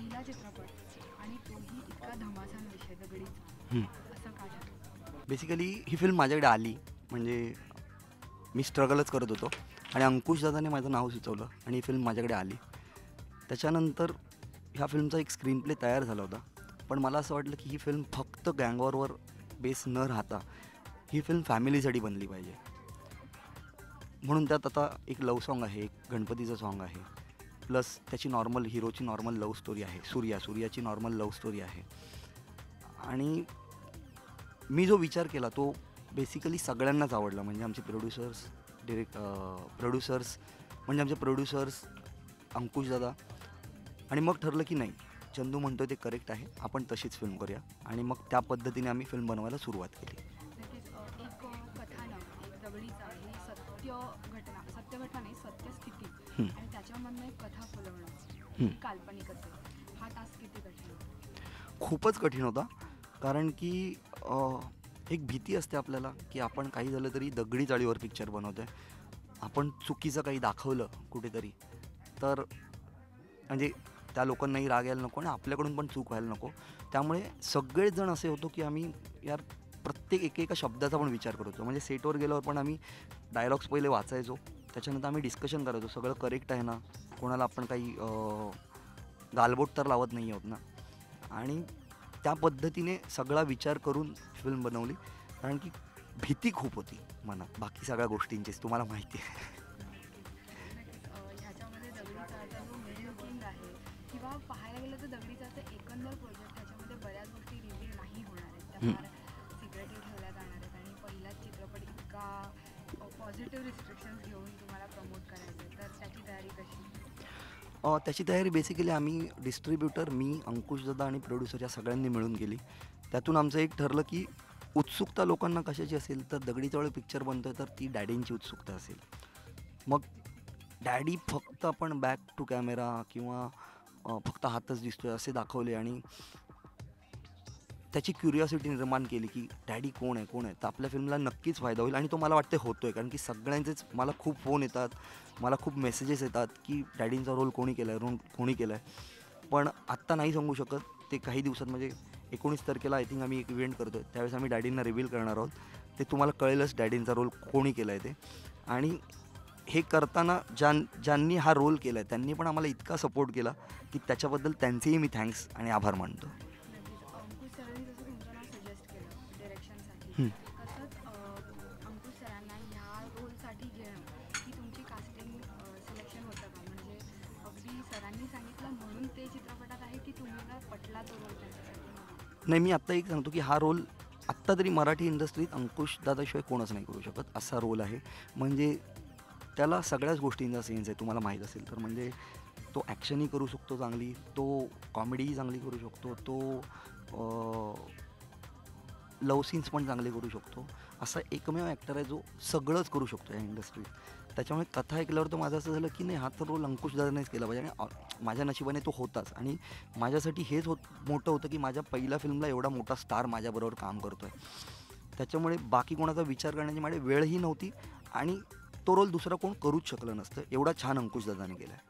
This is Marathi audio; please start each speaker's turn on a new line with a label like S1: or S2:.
S1: पहिला चित्रपट आणि तोही इतका धमासान विषय दगडीचा,
S2: हं.
S1: असं का ठरलं?
S2: बेसिकली ही फिल्म माझ्याकडे आली म्हणजे मी स्ट्रगलच करत होतो आणि अंकुश दादाने माझं नाव सुचवलं आणि ही फिल्म माझ्याकडे आली. त्याच्यानंतर ह्या फिल्मचा एक स्क्रीन प्ले तयार झाला होता. पण मला असं वाटलं की ही फिल्म फक्त गँगवॉरवर बेस न राहता ही फिल्म फॅमिलीसाठी बनली पाहिजे. म्हणून त्यात आता एक लव्ह सॉन्ग आहे, एक गणपतीचं सॉन्ग आहे, प्लस त्याची नॉर्मल हिरोची नॉर्मल लव्ह स्टोरी आहे, सूर्याची नॉर्मल लव्ह स्टोरी आहे. आणि मी जो विचार केला तो बेसिकली सगळ्यांनाच आवडला. म्हणजे आमचे प्रोड्युसर्स म्हणजे आमचे प्रोड्युसर्स अंकुश दादा. आणि मग ठरलं की नाही, चंदू म्हणतोय ते करेक्ट आहे, आपण तशीच फिल्म करूया. आणि मग त्या पद्धतीने आम्ही फिल्म बनवायला सुरुवात केली.
S1: नक्कीच एक कथानक, एक दगडीचा ही सत्य घटना नाही, सत्य स्थिती आणि त्याच्यामधनं एक कथा फुलवणं ही काल्पनिक असेल, हा टास्क किती कठीण होता?
S2: खूपच कठीण होता. कारण की एक भीती असते आपल्याला की आपण काही झालं तरी दगडी चाळीवर पिक्चर बनवतोय. आपण चुकीचं काही दाखवलं कुठेतरी तर म्हणजे त्या लोकांनाही राग यायला नको आणि आपल्याकडून पण चूक व्हायला नको. त्यामुळे सगळेच जण असे होतो की आम्ही यार प्रत्येक एकेका शब्दाचा पण विचार करत होतो. म्हणजे सेटवर गेल्यावर पण आम्ही डायलॉग्स पहिले वाचायचो, त्याच्यानंतर आम्ही डिस्कशन करायचो सगळं करेक्ट आहे ना, कोणाला आपण काही गालबोट तर लावत नाही आहोत ना. आणि त्या पद्धतीने सगळा विचार करून फिल्म बनवली. कारण की भीती खूप होती मनात बाकी सगळ्या गोष्टींचीच, तुम्हाला माहिती आहे.
S1: नक्कीच ह्याच्यामध्ये दगडीचा जो मेकिंग आहे किंवा पाहायला गेलं तर दगडीचा एकंदर प्रोजेक्ट ह्याच्यामध्ये बऱ्याच गोष्टी रिव्हील नाही होणार आहेत, त्या फार सिक्रेटिव्ह ठेवल्या जाणार आहेत आणि पहिलाच चित्रपट इतका पॉझिटिव्ह रिस्ट्रिक्शन्स घेऊन तुम्हाला प्रमोट करायचं आहे, तर त्याची तयारी कशी?
S2: त्याची तयारी बेसिकली आम्ही डिस्ट्रीब्युटर, मी, अंकुश दादा आणि प्रोड्युसर या सगळ्यांनी मिळून केली. त्यातून आमचं एक ठरलं की उत्सुकता लोकांना कशाची असेल तर दगडीचा वेळ पिक्चर बनतोय तर ती डॅडींची उत्सुकता असेल. मग डॅडी फक्त आपण बॅक टू कॅमेरा किंवा फक्त हातच दिसतोय असे दाखवले आणि त्याची क्युरिओसिटी निर्माण केली की डॅडी कोण आहे कोण आहे. तर आपल्या फिल्मला नक्कीच फायदा होईल आणि तो मला वाटते होतोय. कारण की सगळ्यांचेच मला खूप फोन येतात, मला खूप मेसेजेस येतात की डॅडींचा रोल कोणी केला आहे, कोणी केला आहे. पण आत्ता नाही सांगू शकत. ते काही दिवसात म्हणजे 19 तारखेला आय थिंक आम्ही एक इव्हेंट करतो आहे, त्यावेळेस आम्ही डॅडींना रिव्हील करणार आहोत. ते तुम्हाला कळेलच डॅडींचा रोल कोणी केला आहे ते. आणि हे करताना ज्यांनी हा रोल केला आहे त्यांनी पण आम्हाला इतका सपोर्ट केला की त्याच्याबद्दल त्यांचेही मी थँक्स आणि आभार मानतो.
S1: नक्कीच अंकुश सरांनी जसं तुमचं नाव सजेस्ट केलं डिरेक्शनसाठी,
S2: हं.
S1: तसंच अंकुश सरांना ह्या रोलसाठी घेणं ही तुमची कास्टिंग सिलेक्शन होतं का? म्हणजे अगदी सरांनी सांगितलं म्हणून ते चित्रपटात आहे की तुम्हाला पटला तो रोल त्यांच्यासाठी?
S2: नाही, मी आत्ता एक सांगतो की हा रोल आत्ता तरी मराठी इंडस्ट्रीत अंकुश दादाशिवाय कोणच नाही करू शकत असा रोल आहे. म्हणजे त्याला सगळ्याच गोष्टींचा सेन्स आहे, तुम्हाला माहीत असेल तर. म्हणजे तो ॲक्शनही करू शकतो चांगली, तो कॉमेडीही चांगली करू शकतो, तो लव्ह सीन्स पण चांगले करू शकतो. असा एकमेव ॲक्टर आहे जो सगळंच करू शकतो या इंडस्ट्रीत. त्याच्यामुळे कथा ऐकल्यावर तर माझं असं झालं की नाही, हा तर रोल अंकुश दादानेच केला पाहिजे आणि माझ्या नशिबाने तो होताच. आणि माझ्यासाठी हेच मोठं होतं की माझ्या पहिल्या फिल्मला एवढा मोठा स्टार माझ्याबरोबर काम करतो आहे. त्याच्यामुळे बाकी कोणाचा विचार करण्याची माझी वेळही नव्हती आणि तो रोल दुसरा कोण करूच शकलं नसतं. एवढा छान अंकुश दादाने केला आहे.